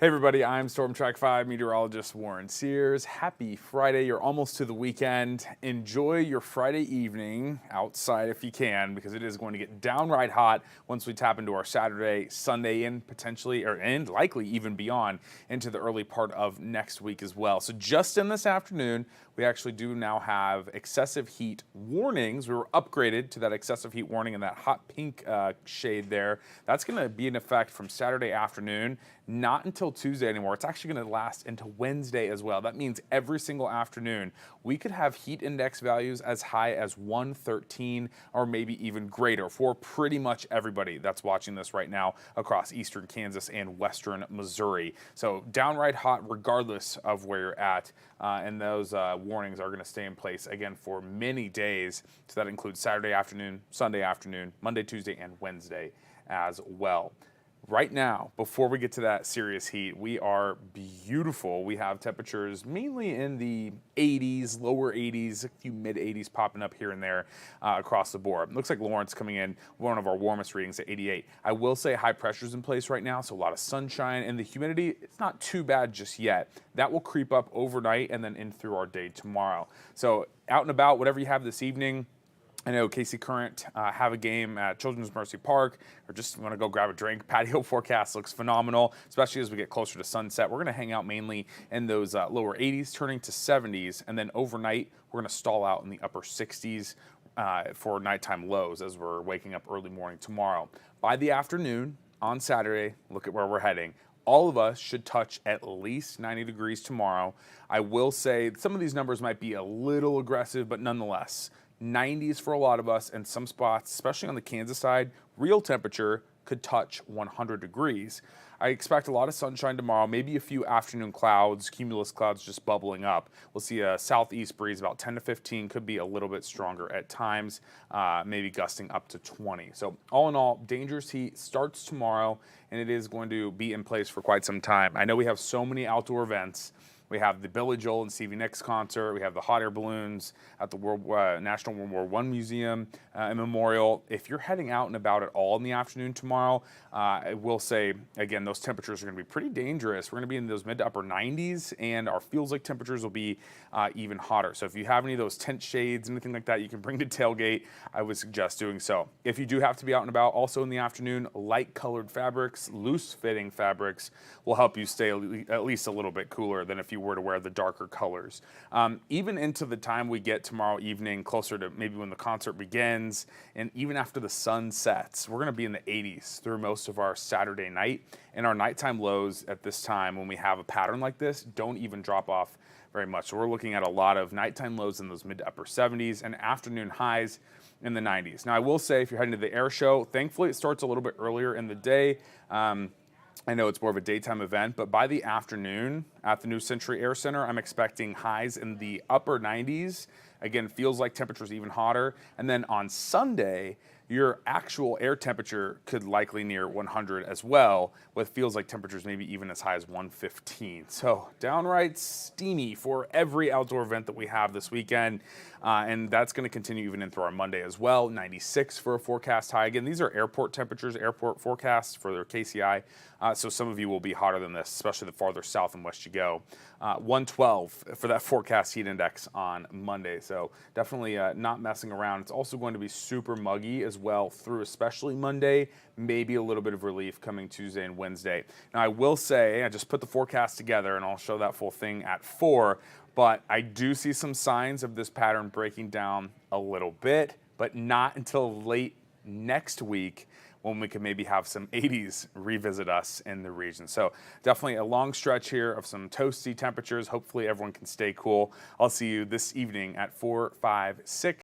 Hey everybody, I'm Storm Track 5 meteorologist Warren Sears. Happy Friday. You're almost to the weekend. Enjoy your Friday evening outside if you can, because it is going to get downright hot once we tap into our Saturday, Sunday, and potentially, and likely even beyond into the early part of next week as well. So just in this afternoon, we actually do now have excessive heat warnings. We were upgraded to that excessive heat warning in that hot pink shade there. That's going to be in effect from Saturday afternoon, not until Tuesday anymore. It's actually going to last into Wednesday as well. That means every single afternoon we could have heat index values as high as 113 or maybe even greater for pretty much everybody that's watching this right now across eastern Kansas and western Missouri. So downright hot regardless of where you're at, and those warnings are going to stay in place again for many days. So that includes Saturday afternoon, Sunday afternoon, Monday, Tuesday, and Wednesday as well. Right now, before we get to that serious heat, we are beautiful. We have temperatures mainly in the 80s, lower 80s, a few mid 80s popping up here and there across the board. Looks like Lawrence coming in one of our warmest readings at 88. I will say high pressure's in place right now, so a lot of sunshine, and the humidity, it's not too bad just yet. That will creep up overnight and then in through our day tomorrow. So out and about, whatever you have this evening. I know Casey Current have a game at Children's Mercy Park, or just want to go grab a drink. Patio forecast looks phenomenal, especially as we get closer to sunset. We're going to hang out mainly in those lower 80s, turning to 70s, and then overnight we're going to stall out in the upper 60s for nighttime lows as we're waking up early morning tomorrow. By the afternoon on Saturday, look at where we're heading. All of us should touch at least 90 degrees tomorrow. I will say some of these numbers might be a little aggressive, but nonetheless, 90s for a lot of us, and some spots, especially on the Kansas side, real temperature could touch 100 degrees. I expect a lot of sunshine tomorrow, maybe a few afternoon clouds, cumulus clouds just bubbling up. We'll see a southeast breeze about 10 to 15, could be a little bit stronger at times, maybe gusting up to 20. So all in all, dangerous heat starts tomorrow, and it is going to be in place for quite some time. I know we have so many outdoor events. We have the Billy Joel and Stevie Nicks concert. We have the hot air balloons at the National World War I Museum and Memorial. If you're heading out and about at all in the afternoon tomorrow, I will say, again, those temperatures are going to be pretty dangerous. We're going to be in those mid to upper 90s, and our feels like temperatures will be even hotter. So if you have any of those tent shades, anything like that you can bring to tailgate, I would suggest doing so. If you do have to be out and about, also in the afternoon, light colored fabrics, loose fitting fabrics will help you stay at least a little bit cooler than if you were to wear the darker colors. Even into the time we get tomorrow evening, closer to maybe when the concert begins, and even after the sun sets, we're going to be in the 80s through most of our Saturday night. And our nighttime lows at this time, when we have a pattern like this, don't even drop off very much. So we're looking at a lot of nighttime lows in those mid to upper 70s and afternoon highs in the 90s. Now, I will say, if you're heading to the air show, thankfully it starts a little bit earlier in the day. I know it's more of a daytime event, but by the afternoon at the New Century Air Center, I'm expecting highs in the upper 90s. Again, feels like temperatures even hotter. And then on Sunday, your actual air temperature could likely near 100 as well, with feels like temperatures maybe even as high as 115. So downright steamy for every outdoor event that we have this weekend. And that's going to continue even in through our Monday as well. 96 for a forecast high. Again, these are airport temperatures, airport forecasts for their KCI. So some of you will be hotter than this, especially the farther south and west you go. 112 for that forecast heat index on Monday. So definitely not messing around. It's also going to be super muggy as well through especially Monday, maybe a little bit of relief coming Tuesday and Wednesday. Now I will say, I just put the forecast together and I'll show that full thing at 4, but I do see some signs of this pattern breaking down a little bit, but not until late next week, when we can maybe have some 80s revisit us in the region. So definitely a long stretch here of some toasty temperatures. Hopefully everyone can stay cool. I'll see you this evening at 4, 5, 6.